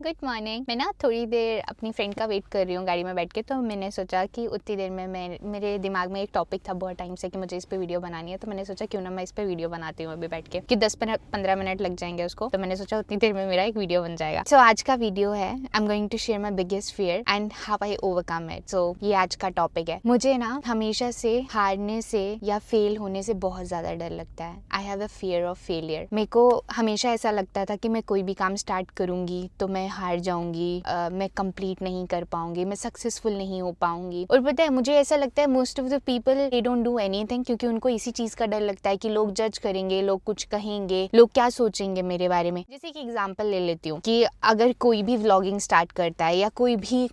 Good morning. मैं ना थोड़ी देर अपनी फ्रेंड का वेट कर रही हूँ गाड़ी में बैठ के, तो मैंने सोचा कि उतनी देर में मेरे दिमाग में एक टॉपिक था बहुत टाइम से कि मुझे इस पे वीडियो बनानी है, तो मैंने सोचा क्यों ना मैं इस पे वीडियो बनाती हूँ अभी बैठ के, कि 10-15 मिनट लग जाएंगे उसको, तो मैंने सोचा उतनी देर में मेरा एक वीडियो बन जाएगा। सो आज का वीडियो है I am going to share my biggest fear and how I overcome it. So ये आज का टॉपिक है। मुझे ना हमेशा से हारने से या फेल होने से बहुत ज्यादा डर लगता है। I have a fear of failure. मेरे को हमेशा ऐसा लगता था कि मैं कोई भी काम स्टार्ट करूंगी तो मैं हार जाऊंगी, मैं कंप्लीट नहीं कर पाऊंगी, मैं सक्सेसफुल नहीं हो पाऊंगी। और पता है मुझे ऐसा लगता है most of the people they don't do anything क्योंकि उनको इसी चीज का डर लगता है कि लोग जज करेंगे, लोग कुछ कहेंगे, लोग क्या सोचेंगे मेरे बारे में। जैसे कि एग्जांपल ले लेती हूँ कि अगर कोई भी व्लॉगिंग स्टार्ट करता है या कोई भी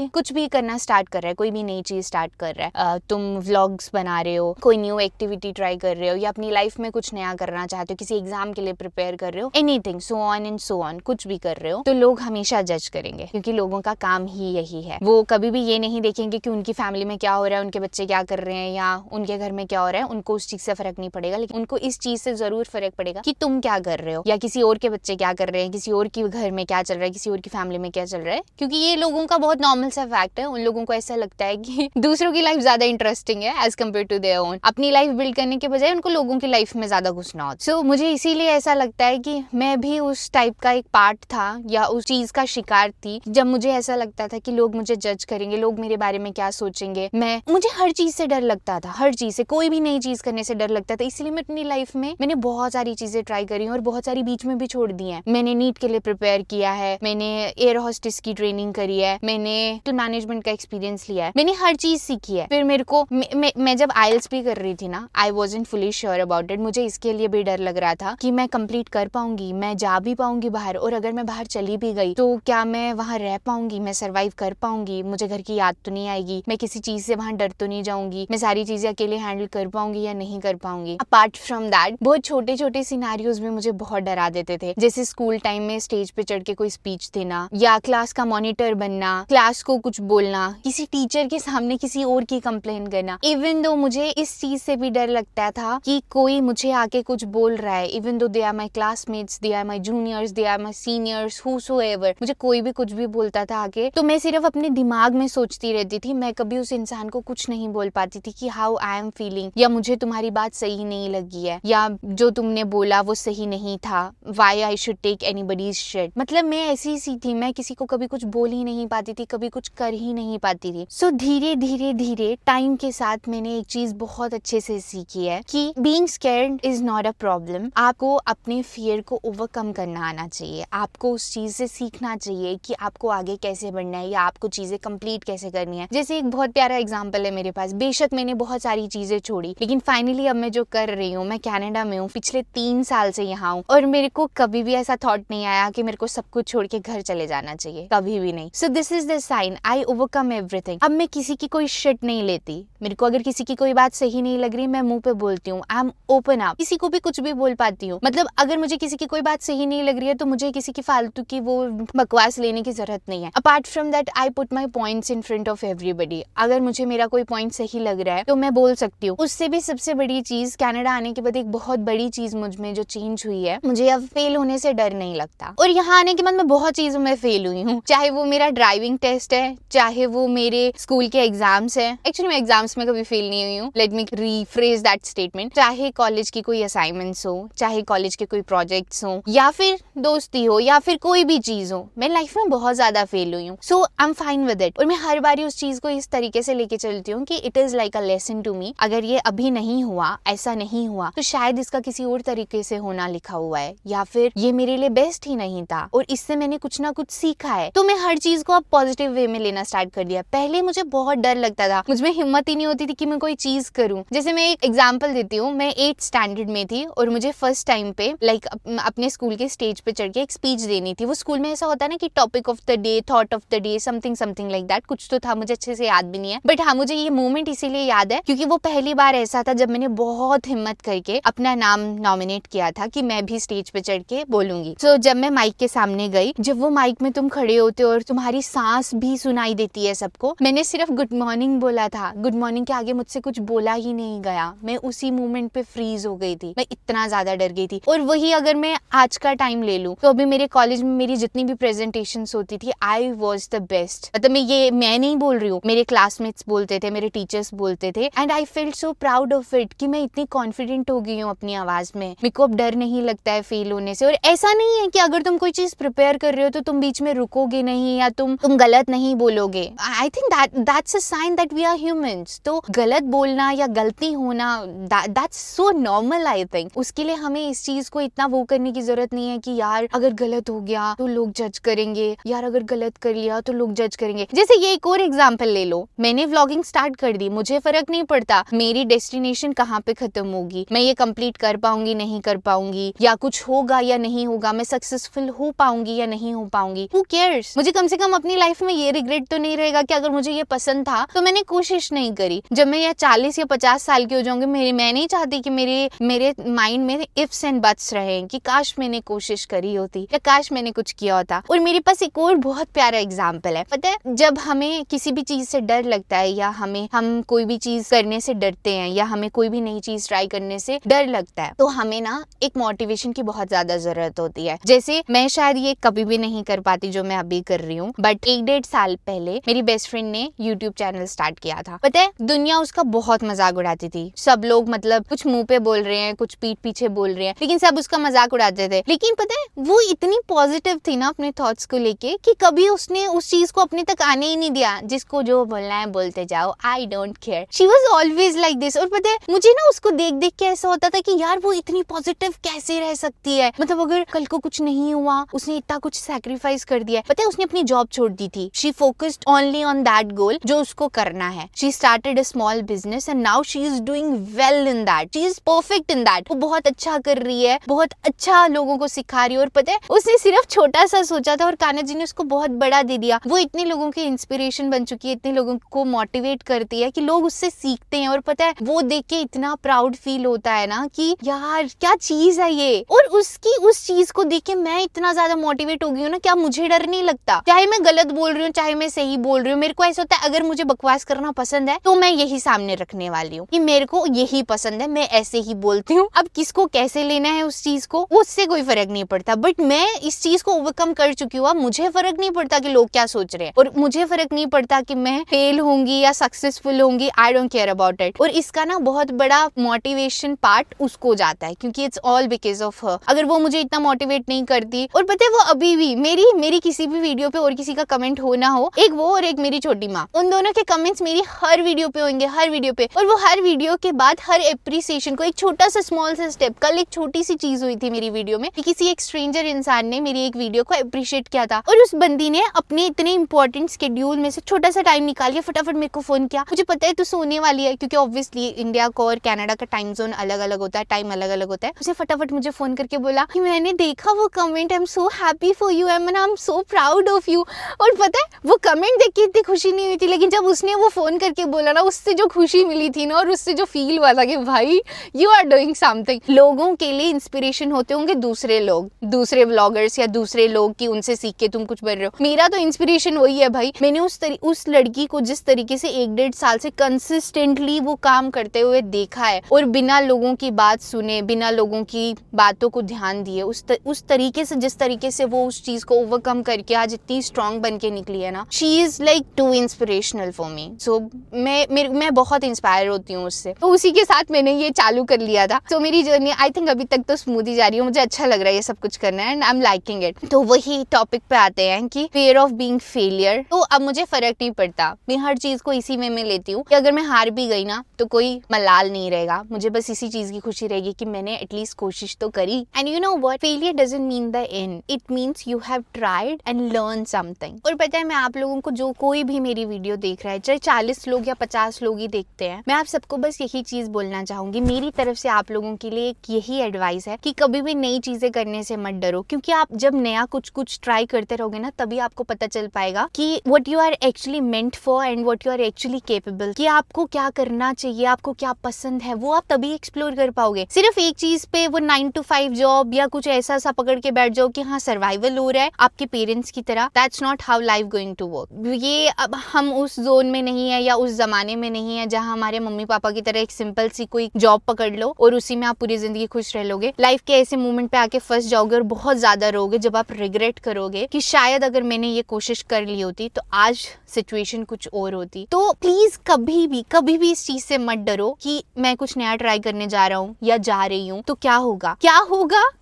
कुछ भी करना स्टार्ट कर रहा है, कोई भी नई चीज स्टार्ट कर रहा है, तुम व्लॉग्स बना रहे हो, कोई न्यू एक्टिविटी ट्राई कर रहे हो या अपनी लाइफ में कुछ नया करना चाहते हो, किसी एग्जाम के लिए प्रिपेयर कर रहे हो, anything so on and so on, कुछ भी कर रहे हो, तो लोग हमेशा जज करेंगे क्योंकि लोगों का काम ही यही है। वो कभी भी ये नहीं देखेंगे कि उनकी फैमिली में क्या हो रहा है, उनके बच्चे क्या कर रहे हैं या उनके घर में क्या हो रहा है, उनको उस चीज से फर्क नहीं पड़ेगा, लेकिन उनको इस चीज से जरूर फर्क पड़ेगा कि तुम क्या कर रहे हो या किसी और के बच्चे क्या कर रहे हैं, किसी और के घर में क्या चल रहा है, किसी और की फैमिली में क्या चल रहा है। क्योंकि ये लोगों का बहुत नॉर्मल सा फैक्ट है। उन लोगों को ऐसा लगता है कि दूसरों की लाइफ ज्यादा इंटरेस्टिंग है as compare to their own. अपनी लाइफ बिल्ड करने के बजाय उनको लोगों की लाइफ में ज्यादा घुसना हो। सो मुझे इसीलिए ऐसा लगता है कि मैं भी उस टाइप का एक पार्ट था या उस चीज का शिकार थी जब मुझे ऐसा लगता था कि लोग मुझे जज करेंगे, लोग मेरे बारे में क्या सोचेंगे। मुझे हर चीज से डर लगता था, हर चीज से, कोई भी नई चीज करने से डर लगता था। इसलिए मैं अपनी लाइफ में मैंने बहुत सारी चीजें ट्राई करी और बहुत सारी बीच में भी छोड़ दी हैं। मैंने नीट के लिए प्रिपेयर किया है, मैंने एयर होस्टेस की ट्रेनिंग करी है, मैंने मैनेजमेंट का एक्सपीरियंस लिया है, मैंने हर चीज सीखी है। फिर मेरे को मैं जब आइल्स भी कर रही थी ना, आई wasn't fully sure about it. मुझे इसके लिए भी डर लग रहा था कि मैं कंप्लीट कर पाऊंगी, मैं जा भी पाऊंगी बाहर, और अगर मैं बाहर चली भी गई तो क्या मैं वहां रह पाऊंगी, मैं सर्वाइव कर पाऊंगी, मुझे घर की याद तो नहीं आएगी, मैं किसी चीज से वहां डर तो नहीं जाऊंगी, मैं सारी चीजें अकेले हैंडल कर पाऊंगी या नहीं कर पाऊंगी। अपार्ट फ्रॉम दैट बहुत छोटे छोटे सिनेरियोज में मुझे बहुत डरा देते थे। जैसे स्कूल टाइम में स्टेज पे चढ़ के कोई स्पीच देना या क्लास का मॉनिटर बनना, क्लास को कुछ बोलना, किसी टीचर के सामने किसी और की कंप्लेन करना। इवन दो मुझे इस चीज से भी डर लगता था कि कोई मुझे आके कुछ बोल रहा है, even though they are my classmates, they are my juniors, they are my seniors, whosoever, मुझे कोई भी कुछ भी बोलता था आके, तो मैं सिर्फ अपने दिमाग में सोचती रहती थी। मैं कभी उस इंसान को कुछ नहीं बोल पाती थी कि हाउ आई एम फीलिंग, या मुझे तुम्हारी बात सही नहीं लगी है, या जो तुमने बोला वो सही नहीं था, why I should take anybody's shit. मतलब मैं ऐसी सी थी, मैं किसी को कभी कुछ बोल ही नहीं पाती थी, कभी कुछ कर ही नहीं पाती थी। सो धीरे धीरे धीरे टाइम के साथ मैंने एक चीज बहुत अच्छे से सीखी है कि being scared is not a problem. आपको अपने फियर को ओवरकम करना आना चाहिए, आपको उस चीज से सीखना चाहिए कि आपको आगे कैसे बढ़ना है या आपको चीजें कंप्लीट कैसे करनी है। जैसे एक बहुत प्यारा एग्जांपल है मेरे पास। बेशक मैंने बहुत सारी चीजें छोड़ी, लेकिन फाइनली अब मैं जो कर रही हूँ, मैं कनाडा में हूँ, पिछले 3 साल से यहाँ हूँ, और मेरे को कभी भी ऐसा थॉट नहीं आया कि मेरे को सब कुछ छोड़ के घर चले जाना चाहिए, कभी भी नहीं। So this is the sign, I overcome everything. अब मैं किसी की कोई शिट नहीं लेती। मेरे को अगर किसी की कोई बात सही नहीं लग रही, मैं मुंह पे बोलती हूँ। आई एम ओपन अप, किसी को भी कुछ भी बोल पाती हूँ। मतलब अगर मुझे किसी की कोई बात सही नहीं लग रही है तो मुझे किसी की फालतू की वो बकवास लेने की जरूरत नहीं है। Apart from that I put my points in front of everybody. अगर मुझे मेरा कोई पॉइंट सही लग रहा है तो मैं बोल सकती हूँ। उससे भी सबसे बड़ी चीज, कनाडा आने के बाद एक बहुत बड़ी चीज मुझ में जो चेंज हुई है, मुझे अब फेल होने से डर नहीं लगता। और यहाँ आने के बाद मैं बहुत चीजों में फेल हुई हूँ, चाहे वो मेरा ड्राइविंग टेस्ट है, चाहे वो मेरे स्कूल के एग्जाम्स है। एक्चुअली मैं एग्जाम्स में कभी फेल नहीं हुई हूँ, let me rephrase that statement. चाहे कॉलेज की कोई असाइनमेंट्स हो, चाहे कॉलेज के कोई प्रोजेक्ट्स हो, या फिर दोस्ती हो, या फिर कोई भी चीज हो, मैं लाइफ में बहुत ज्यादा फेल हुई हूँ। So I am fine with it. और मैं हर बार उस चीज को इस तरीके से लेके चलती हूँ कि it is like a lesson to me. अगर ये अभी नहीं हुआ, ऐसा नहीं हुआ, तो शायद इसका किसी और तरीके से होना लिखा हुआ है, या फिर ये मेरे लिए बेस्ट ही नहीं था और इससे मैंने कुछ ना कुछ सीखा है। तो मैं हर चीज को अब पॉजिटिव वे में लेना स्टार्ट कर दिया। पहले मुझे बहुत डर लगता था, मुझमें हिम्मत ही नहीं होती थी कि मैं कोई चीज करूं। जैसे मैं एक एग्जांपल देती हूँ, मैं 8th स्टैंडर्ड में थी और मुझे फर्स्ट टाइम पे लाइक अपने स्कूल के स्टेज पे चढ़ के एक स्पीच देनी थी। वो स्कूल में ऐसा होता है ना कि topic of the day, thought of the day, something something like that, कुछ तो था, मुझे अच्छे से याद भी नहीं है, बट हाँ मुझे ये मोमेंट इसीलिए याद है क्योंकि वो पहली बार ऐसा था जब मैंने बहुत हिम्मत करके अपना नाम नॉमिनेट किया था कि मैं भी स्टेज पे चढ़ के बोलूंगी। सो जब मैं माइक के सामने गई, जब वो माइक में तुम खड़े होते हो और तुम्हारी सांस भी सुनाई देती है सबको, मैंने सिर्फ गुड मॉर्निंग बोला था। गुड मॉर्निंग के आगे मुझसे कुछ बोला ही नहीं गया। मैं उसी मोमेंट पे फ्रीज हो गई थी, मैं इतना ज्यादा डर गई थी। और वही अगर मैं आज का टाइम ले लूं तो अभी मेरे कॉलेज में मेरी जितनी जितनी भी प्रेजेंटेशंस होती थी, आई वॉज द बेस्ट। मतलब मैं नहीं बोल रही हूँ, मेरे क्लासमेट्स बोलते थे, मेरे टीचर्स बोलते थे, and I feel so proud of it कि मैं इतनी कॉन्फिडेंट हो गई हूँ अपनी आवाज में। मेरे को अब डर नहीं लगता है फेल होने से। और ऐसा नहीं है कि अगर तुम कोई चीज प्रिपेयर कर रहे हो तो तुम बीच में रुकोगे नहीं या तुम गलत नहीं बोलोगे। I think that's a sign that we are humans. तो गलत बोलना या गलती होना, that's so normal. I think उसके लिए हमें इस चीज को इतना वो करने की जरूरत नहीं है कि यार अगर गलत हो गया तो लोग जज करेंगे, यार अगर गलत कर लिया तो लोग जज करेंगे। जैसे ये एक और एग्जांपल ले लो, मैंने व्लॉगिंग स्टार्ट कर दी, मुझे फर्क नहीं पड़ता मेरी डेस्टिनेशन कहाँ पे खत्म होगी, मैं ये कंप्लीट कर पाऊंगी नहीं कर पाऊंगी, या कुछ होगा या नहीं होगा, मैं सक्सेसफुल हो पाऊंगी या नहीं हो पाऊंगी। Who cares? मुझे कम से कम अपनी लाइफ में ये रिग्रेट तो नहीं रहेगा कि अगर मुझे ये पसंद था तो मैंने कोशिश नहीं करी। जब मैं ये 40 या 50 साल की हो जाऊंगी, मैं नहीं चाहती कि मेरे माइंड में इफ्स एंड बट्स रहे कि काश मैंने कोशिश करी होती या काश मैंने कुछ किया होता। और मेरे पास एक और बहुत प्यारा एग्जाम्पल है। पता है, जब हमें किसी भी चीज से डर लगता है या हम कोई भी चीज करने से डरते हैं या हमें कोई भी नई चीज ट्राई करने से डर लगता है, तो हमें ना एक मोटिवेशन की बहुत ज्यादा जरूरत होती है। जैसे मैं शायद ये कभी भी नहीं कर पाती जो मैं अभी कर रही हूँ, बट 1-1.5 साल पहले मेरी बेस्ट फ्रेंड ने यूट्यूब चैनल स्टार्ट किया था। पता है, दुनिया उसका बहुत मजाक उड़ाती थी। सब लोग मतलब कुछ मुंह पे बोल रहे हैं, कुछ पीठ पीछे बोल रहे हैं, लेकिन सब उसका मजाक उड़ाते थे। लेकिन पता है, वो इतनी पॉजिटिव थी ना अपने थॉट्स को लेके कि कभी उसने उस चीज को अपने तक आने ही नहीं दिया। जिसको जो बोलना है बोलते जाओ, I don't care. She was always like this. और पता है, मुझे ना उसको देख देख के ऐसा होता था कि यार वो इतनी पॉजिटिव कैसे रह सकती है। मतलब अगर कल को कुछ नहीं हुआ, उसने इतना कुछ सैक्रिफाइस कर दिया है। पता है, उसने अपनी जॉब छोड़ दी थी। She focused only on that goal जो उसको करना है। She started a small business and now she is doing well in that. She is perfect in that. वो बहुत अच्छा कर रही है, बहुत अच्छा लोगों को सिखा रही है। और पता है, उसने सिर्फ छोटा सा सोचा था और कान्हा जी ने उसको बहुत बड़ा दे दिया। वो इतने लोगों की इंस्पिरेशन बन चुकी है, इतने लोगों को मोटिवेट करती है कि लोग उससे सीखते हैं। और पता है, वो देख के इतना प्राउड फील होता है ना कि यार क्या चीज है ये। और उसकी उस चीज को देख के मैं इतना ज्यादा मोटिवेट हो गई हूँ ना, क्या मुझे डर नहीं लगता। चाहे मैं गलत बोल रही हूँ, चाहे मैं सही बोल रही हूँ, मेरे को ऐसा होता है अगर मुझे बकवास करना पसंद है तो मैं यही सामने रखने वाली हूँ कि मेरे को यही पसंद है, मैं ऐसे ही बोलती हूँ। अब किसको कैसे लेना है उस चीज को, उससे कोई फर्क नहीं पड़ता। बट मैं इस चीज को ओवरकम कर चुकी हूँ। मुझे फर्क नहीं पड़ता कि लोग क्या सोच रहे हैं, और मुझे फर्क नहीं पड़ता कि मैं फेल होंगी या सक्सेसफुल होंगी। I don't care about it. और इसका ना बहुत बड़ा मोटिवेशन पार्ट उसको जाता है, क्योंकि it's all because of her. अगर वो मुझे इतना मोटिवेट नहीं करती, और पता है वो अभी भी मेरी किसी भी वीडियो पे और किसी का कमेंट हो ना हो, एक वो और एक मेरी छोटी माँ, उन दोनों के कमेंट्स मेरी हर वीडियो पे होंगे, हर वीडियो पे। और वो हर वीडियो के बाद हर एप्रिसिएशन को एक छोटा सा स्मॉल सा स्टेप, कल एक छोटी सी चीज हुई थी मेरी वीडियो में कि किसी एक स्ट्रेंजर इंसान ने मेरी एक वीडियो को अप्रिशिएट किया था, और उस बंदी ने अपने इतने इंपॉर्टेंट शेड्यूल में से छोटा सा टाइम निकाल के फटाफट मेरे को फोन किया। मुझे पता है तू सोने वाली है, क्योंकि ऑब्वियसली इंडिया को और कनाडा का टाइम जोन अलग अलग होता है, टाइम अलग अलग होता है। उसे फटाफट मुझे फोन करके बोला कि मैंने देखा वो comment, I am so happy for you, I am so proud of you. और पता है, वो कमेंट देख के इतनी खुशी नहीं हुई थी, लेकिन जब उसने वो फोन करके बोला ना, उससे जो खुशी मिली थी ना, और उससे जो फील हुआ था कि भाई यू आर डूइंग समथिंग। लोगों के लिए इंस्पिरेशन होते होंगे दूसरे लोग, दूसरे व्लॉगर्स या दूसरे लोग, कि उनसे सीख के तुम कुछ बन रहे हो। मेरा तो इंस्पिरेशन वही है भाई। मैंने उस लड़की को जिस तरीके से 1-1.5 साल से कंसिस्टेंटली वो काम करते हुए देखा है, और बिना लोगों की बात सुने, बिना लोगों की बातों को ध्यान दिए, उस तरीके से, जिस तरीके से वो उस चीज को ओवरकम करके आज इतनी स्ट्रांग बन के निकली है ना, she is like too inspirational for me. So मैं बहुत इंस्पायर होती हूँ उससे। तो उसी के साथ मैंने ये चालू कर लिया था। तो मेरी जर्नी आई थिंक अभी तक तो स्मूथ ही जा रही है। मुझे अच्छा लग रहा है ये सब कुछ करना है, and I am liking it. तो वही टॉपिक पे आते हैं कि फियर ऑफ बीइंग फेलियर। तो अब मुझे फर्क नहीं पड़ता, मैं हर चीज को इसी में लेती हूँ कि अगर मैं हार भी गई ना तो कोई मलाल नहीं रहेगा। मुझे बस इसी चीज की खुशी रहेगी कि मैंने एटलीस्ट कोशिश तो करी। And you know what, failure doesn't mean the end, it means you have tried and learn something. और पता है, मैं आप लोगों को, जो कोई भी मेरी वीडियो देख रहा है, चाहे 40 लोग या 50 लोग ही देखते हैं, मैं आप सबको बस यही चीज बोलना चाहूंगी। मेरी तरफ से आप लोगों के लिए एक यही एडवाइस है कि कभी भी नई चीजें करने से मत डरो, क्योंकि आप जब नया कुछ ट्राई करते रहोगे ना, तभी आपको पता चल पाएगा कि what you are actually meant for and what you are actually capable, कि आपको क्या करना चाहिए, आपको क्या पसंद है, वो आप तभी एक्सप्लोर कर पाओगे। सिर्फ एक चीज पे, वो 9 to 5 जॉब या कुछ ऐसा सा पकड़ के बैठ जाओ कि हाँ सर्वाइवल हो रहा है आपके पेरेंट्स की तरह, that's not how life going to work. ये अब हम उस जोन में नहीं है या उस जमाने में नहीं है जहाँ हमारे मम्मी पापा की तरह एक सिंपल सी कोई जॉब पकड़ लो और उसी में आप पूरी जिंदगी खुश रह लोगे। लाइफ के ऐसे मोमेंट पे आके फंस जाओगे और बहुत ज्यादा रोगे जब आप रिग्रेट करोगे कि शायद अगर मैंने ये कोशिश कर ली होती तो आज सिचुएशन कुछ और होती। तो प्लीज कभी भी इस चीज से मत डरो कि मैं कुछ नया ट्राई करने जा रहा हूँ या जा रही हूँ तो क्या होगा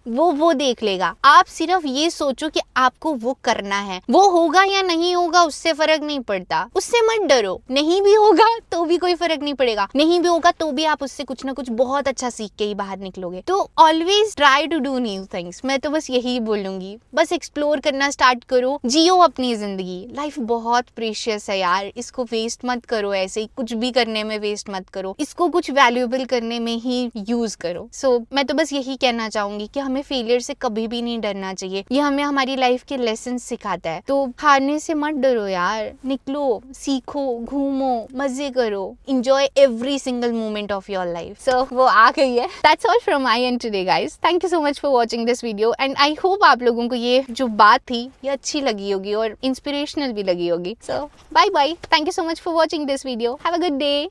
वो देख लेगा। आप सिर्फ ये सोचो कि आपको वो करना है, वो होगा या नहीं होगा उससे फर्क नहीं पड़ता, उससे मत डरो। नहीं भी होगा तो भी कोई फर्क नहीं पड़ेगा, नहीं भी होगा तो भी आप उससे कुछ ना कुछ बहुत अच्छा सीख के ही बाहर निकलोगे। तो always try to do new things. मैं तो बस यही बोलूंगी, बस एक्सप्लोर करना स्टार्ट करो, जियो अपनी जिंदगी। लाइफ बहुत प्रीशियस है यार, इसको वेस्ट मत करो, ऐसे ही कुछ भी करने में वेस्ट मत करो, इसको कुछ वैल्यूएबल करने में ही यूज करो। सो मैं तो बस यही कहना चाहूंगी कि हमें फेलियर से कभी भी नहीं डरना चाहिए, ये हमें हमारी लाइफ के लेसन सिखाता है। तो हारने से मत डरो यार, निकलो, सीखो, घूमो, मजे करो, enjoy every single moment of your life। So वो आ गई है। That's all from my end today guys। Thank you so much for watching this video and I hope आप लोगों को ये जो बात थी ये अच्छी लगी होगी और इंस्पिरेशनल भी लगी होगी। So bye bye, thank you so much for watching this video, have a good day।